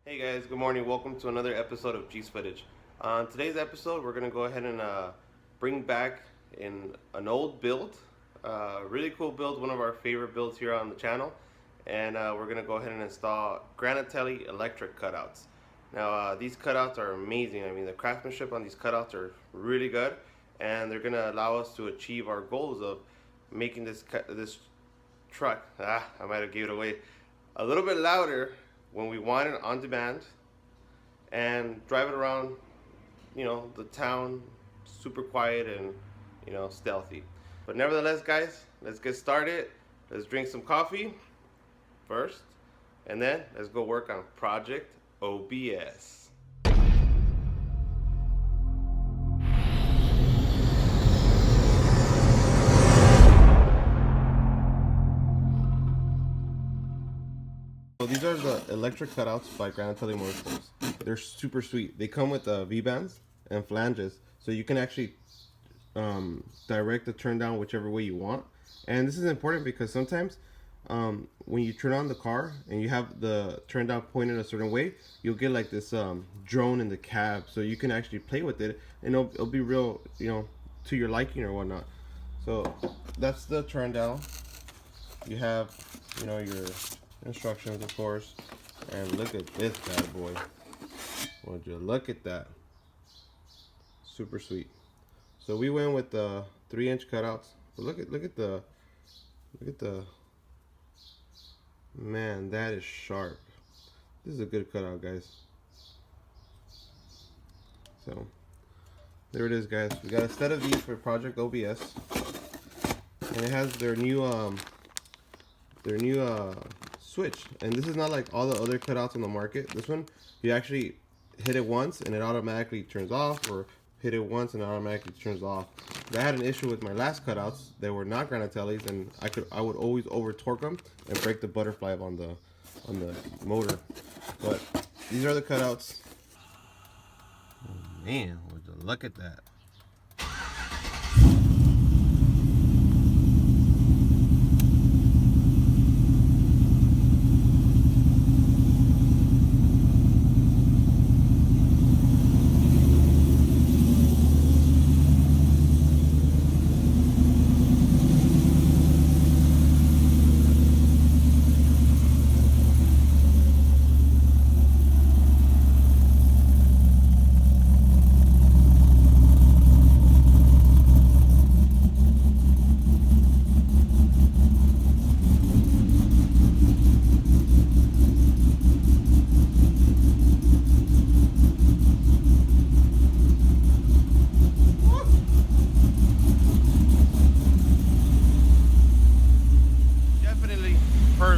Hey guys, good morning. Welcome to another episode of G's Footage. On today's episode, we're gonna go ahead and bring back an old build, really cool build, one of our favorite builds here on the channel, and we're gonna go ahead and install Granatelli electric cutouts. Now, these cutouts are amazing. I mean, the craftsmanship on these cutouts are really good, and they're gonna allow us to achieve our goals of making this truck. I might have gave it away a little bit louder when we want it on demand and drive it around, the town super quiet and, stealthy. But nevertheless, guys, let's get started. Let's drink some coffee first, and then let's go work on Project OBS. So these are the electric cutouts by Granatelli Motorsports. They're super sweet. They come with V-bands and flanges, so you can actually direct the turn down whichever way you want. And this is important because sometimes when you turn on the car and you have the turn down pointed a certain way, you'll get like this drone in the cab. So you can actually play with it, and it'll be real, to your liking or whatnot. So that's the turn down. You have, your instructions, of course, and look at this bad boy. Would you look at that? Super sweet. So we went with the 3-inch cutouts. But look at the man, that is sharp. This is a good cutout, guys. So there it is, guys. We got a set of these for Project OBS, and it has their new switch. And this is not like all the other cutouts on the market. This one, you actually hit it once and it automatically turns off, or hit it once and it automatically turns off. But I had an issue with my last cutouts. They were not Granatellis, and I would always over torque them and break the butterfly on the motor. But these are the cutouts. Oh man, would you look at that?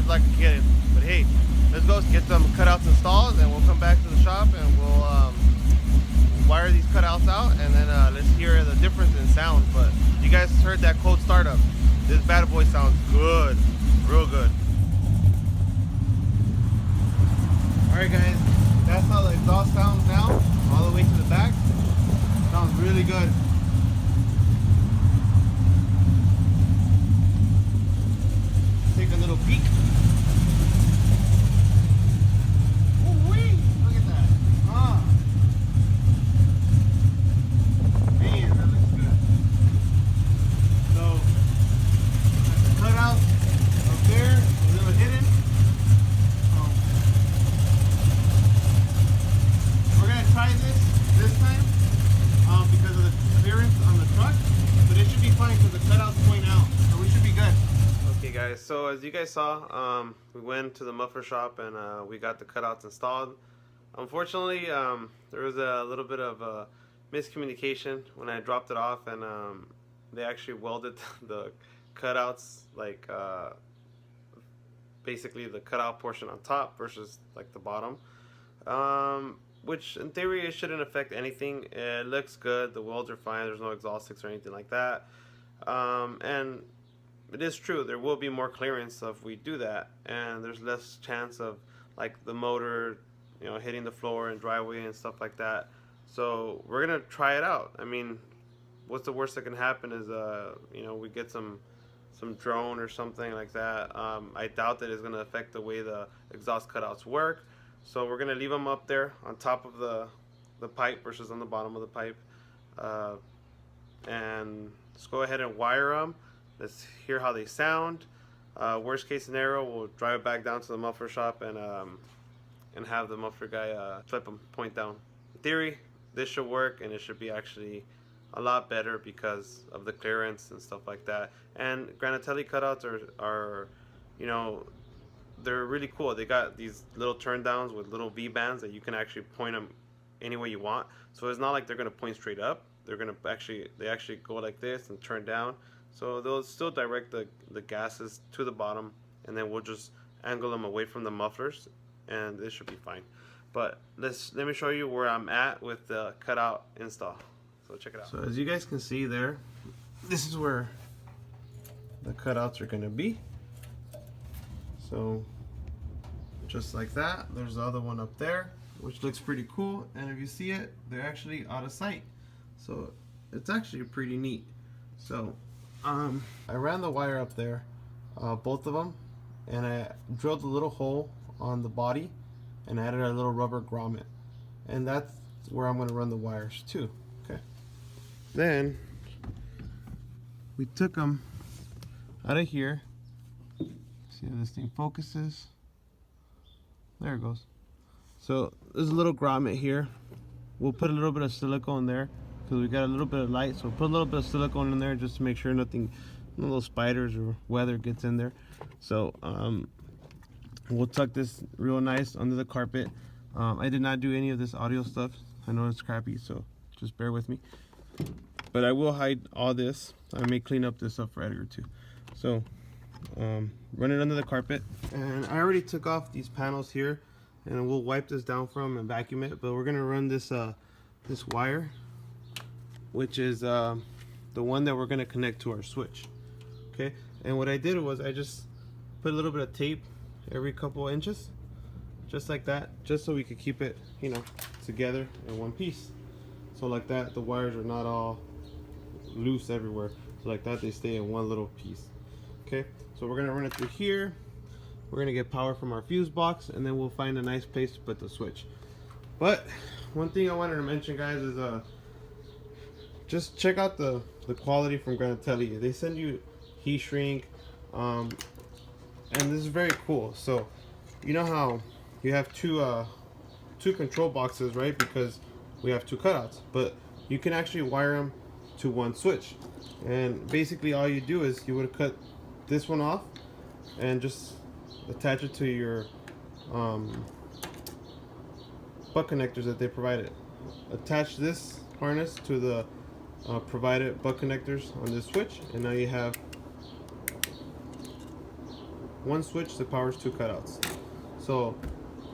Like a kid, but hey, let's go get some cutouts installed, and we'll come back to the shop and we'll wire these cutouts out, and then let's hear the difference in sound. But you guys heard that cold startup. This bad boy sounds good, real good. Alright guys, that's how the exhaust sounds now, all the way to the back. Sounds really good. Take a little peek. Guys, so as you guys saw, we went to the muffler shop and we got the cutouts installed. Unfortunately, there was a little bit of miscommunication when I dropped it off, and they actually welded the cutouts, like basically the cutout portion on top versus like the bottom, which in theory it shouldn't affect anything. It looks good, the welds are fine, there's no exhaust sticks or anything like that, and it is true, there will be more clearance if we do that, and there's less chance of like the motor, hitting the floor and driveway and stuff like that. So we're gonna try it out. I mean, what's the worst that can happen is we get some drone or something like that. I doubt that it's gonna affect the way the exhaust cutouts work. So we're gonna leave them up there on top of the pipe versus on the bottom of the pipe, and let's go ahead and wire them. Let's hear how they sound. Worst case scenario, we'll drive it back down to the muffler shop and have the muffler guy flip them point down. In theory, this should work, and it should be actually a lot better because of the clearance and stuff like that. And Granatelli cutouts are, you know, they're really cool. They got these little turn downs with little V bands that you can actually point them any way you want. So it's not like they're gonna point straight up. They're gonna actually go like this and turn down. So they'll still direct the gases to the bottom, and then we'll just angle them away from the mufflers, and this should be fine. But let me show you where I'm at with the cutout install. So check it out. So as you guys can see there, this is where the cutouts are gonna be. So just like that, there's the other one up there, which looks pretty cool. And if you see it, they're actually out of sight. So it's actually pretty neat. So I ran the wire up there, both of them, and I drilled a little hole on the body and added a little rubber grommet. And that's where I'm going to run the wires too. Okay. Then we took them out of here. See how this thing focuses? There it goes. So there's a little grommet here. We'll put a little bit of silicone there because we got a little bit of light. So we'll put a little bit of silicone in there just to make sure nothing, no little spiders or weather gets in there. So we'll tuck this real nice under the carpet. I did not do any of this audio stuff. I know it's crappy, so just bear with me. But I will hide all this. I may clean up this up for Edgar too. So run it under the carpet, and I already took off these panels here, and we'll wipe this down from and vacuum it. But we're gonna run this this wire, which is the one that we're gonna connect to our switch. Okay, and what I did was I just put a little bit of tape every couple inches, just like that, just so we could keep it, you know, together in one piece. So like that, the wires are not all loose everywhere. So like that, they stay in one little piece. Okay, so we're gonna run it through here. We're gonna get power from our fuse box, and then we'll find a nice place to put the switch. But one thing I wanted to mention, guys, is just check out the quality from Granatelli. They send you heat shrink, and this is very cool. So you know how you have two control boxes, right? Because we have two cutouts, but you can actually wire them to one switch. And basically all you do is you would cut this one off and just attach it to your butt connectors that they provided. Attach this harness to the provided butt connectors on this switch, and now you have one switch that powers two cutouts. So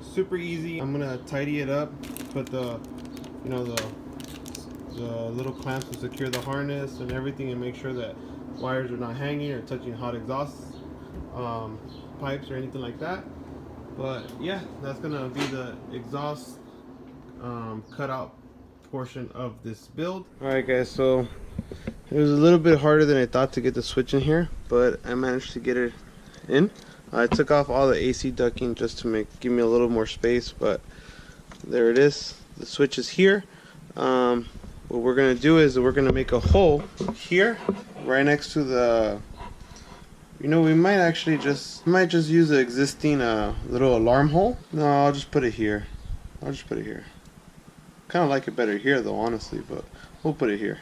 super easy. I'm gonna tidy it up, put the little clamps to secure the harness and everything, and make sure that wires are not hanging or touching hot exhaust pipes or anything like that. But yeah, that's gonna be the exhaust cutout portion of this build. Alright guys, so it was a little bit harder than I thought to get the switch in here, but I managed to get it in. I took off all the AC ducting just to give me a little more space, but there it is. The switch is here. What we're gonna do is we're gonna make a hole here right next to the, we might just use the existing little alarm hole. No, I'll just put it here. Kind of like it better here though, honestly, but we'll put it here.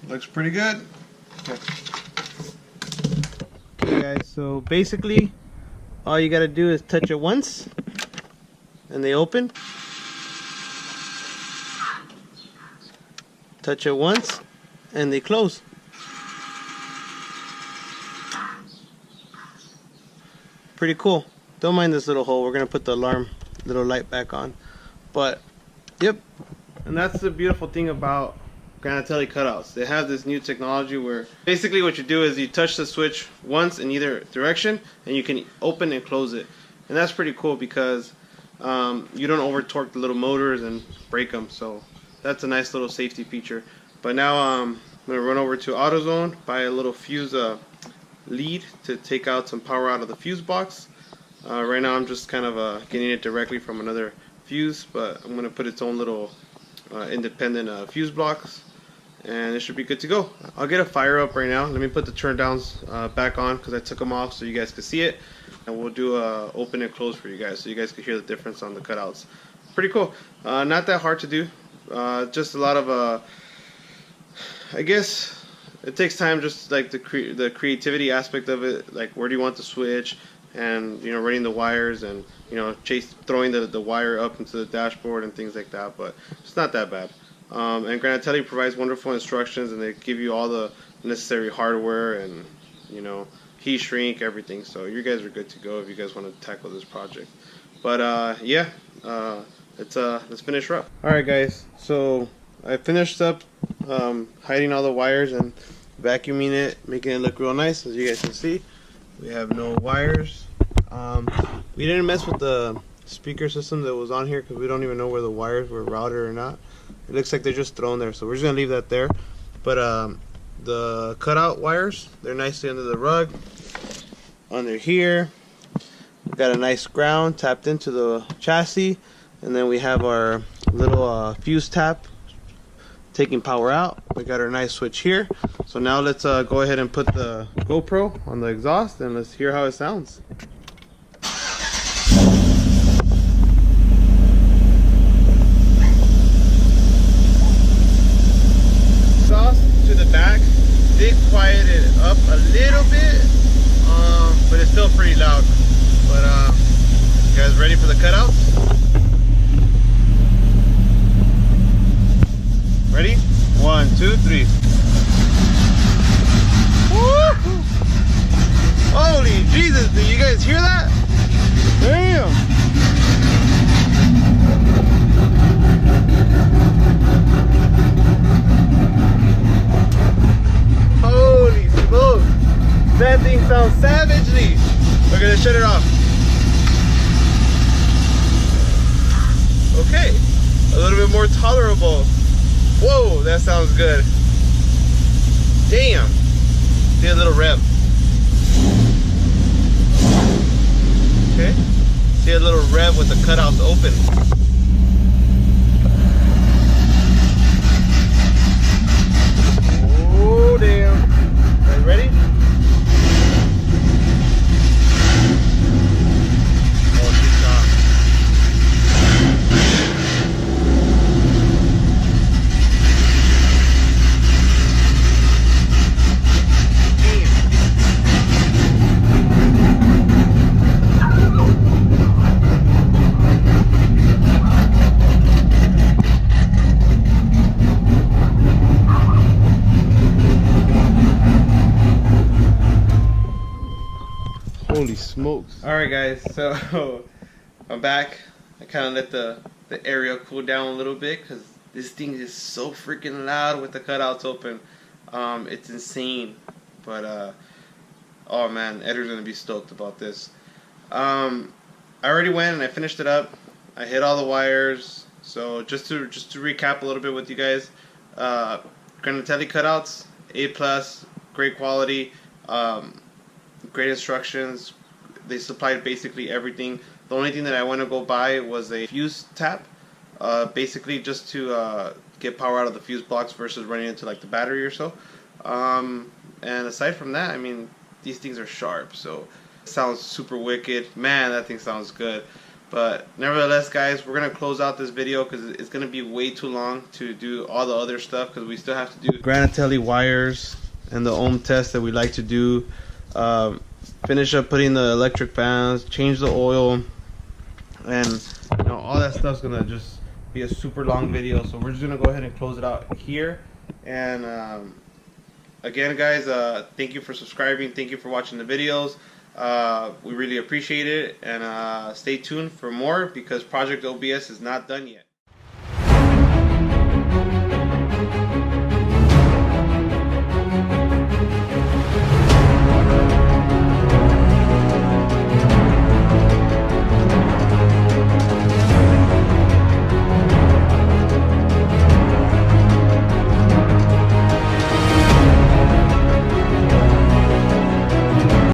Looks pretty good. Okay guys, so basically all you gotta do is touch it once and they open. Touch it once and they close. Pretty cool. Don't mind this little hole. We're gonna put the alarm little light back on. But yep, and that's the beautiful thing about Granatelli cutouts. They have this new technology where basically what you do is you touch the switch once in either direction and you can open and close it. and that's pretty cool because you don't over torque the little motors and break them. So that's a nice little safety feature. But now I'm gonna run over to AutoZone, buy a little fuse lead to take out some power out of the fuse box. Right now I'm just kind of getting it directly from another fuse, but I'm gonna put its own little independent fuse blocks, and it should be good to go. I'll get a fire up right now. Let me put the turn downs back on because I took them off so you guys can see it, and we'll do a open and close for you guys so you guys can hear the difference on the cutouts. Pretty cool. Not that hard to do. Just a lot of I guess it takes time, just like the creativity aspect of it, like where do you want the switch, and you know, running the wires, and you know, throwing the wire up into the dashboard and things like that. But it's not that bad. And Granatelli provides wonderful instructions, and they give you all the necessary hardware and, you know, heat shrink, everything. So you guys are good to go if you guys want to tackle this project. But yeah, let's finish her up. All right, guys. So I finished up hiding all the wires and vacuuming it, making it look real nice. As you guys can see, we have no wires. We didn't mess with the speaker system that was on here because we don't even know where the wires were routed or not. It looks like they're just thrown there, so we're just gonna leave that there. But the cutout wires, they're nicely under the rug, under here. We've got a nice ground tapped into the chassis, and then we have our little fuse tap taking power out. We got our nice switch here. So now let's go ahead and put the GoPro on the exhaust, and let's hear how it sounds. To the back, did quiet it up a little bit, but it's still pretty loud. But you guys ready for the cutouts? Ready? 1, 2, 3. Woo! Holy Jesus, do you guys hear that? Damn! Holy smokes! That thing sounds savagely! We're gonna shut it off. Okay, a little bit more tolerable. Whoa, that sounds good. Damn! See a little rev. Okay, see a little rev with the cutouts open. Oh damn. Guys ready? Oh, she's gone. Holy smokes. Alright guys, so I'm back. I kind of let the area cool down a little bit because this thing is so freaking loud with the cutouts open. It's insane. But oh man, Edgar's gonna be stoked about this. I already went and I finished it up. I hit all the wires. So just to recap a little bit with you guys, Granatelli cutouts, A+, great quality. Great instructions. They supplied basically everything. The only thing that I went to go buy was a fuse tap, basically just to get power out of the fuse blocks versus running into like the battery or so. And aside from that, I mean, these things are sharp, so it sounds super wicked. Man, that thing sounds good. But nevertheless, guys, we're gonna close out this video because it's gonna be way too long to do all the other stuff because we still have to do Granatelli wires and the ohm test that we like to do. Finish up putting the electric fans, change the oil, and you know, all that stuff's gonna just be a super long video. So we're just gonna go ahead and close it out here. And again, guys, thank you for subscribing. Thank you for watching the videos. We really appreciate it, and stay tuned for more because Project OBS is not done yet.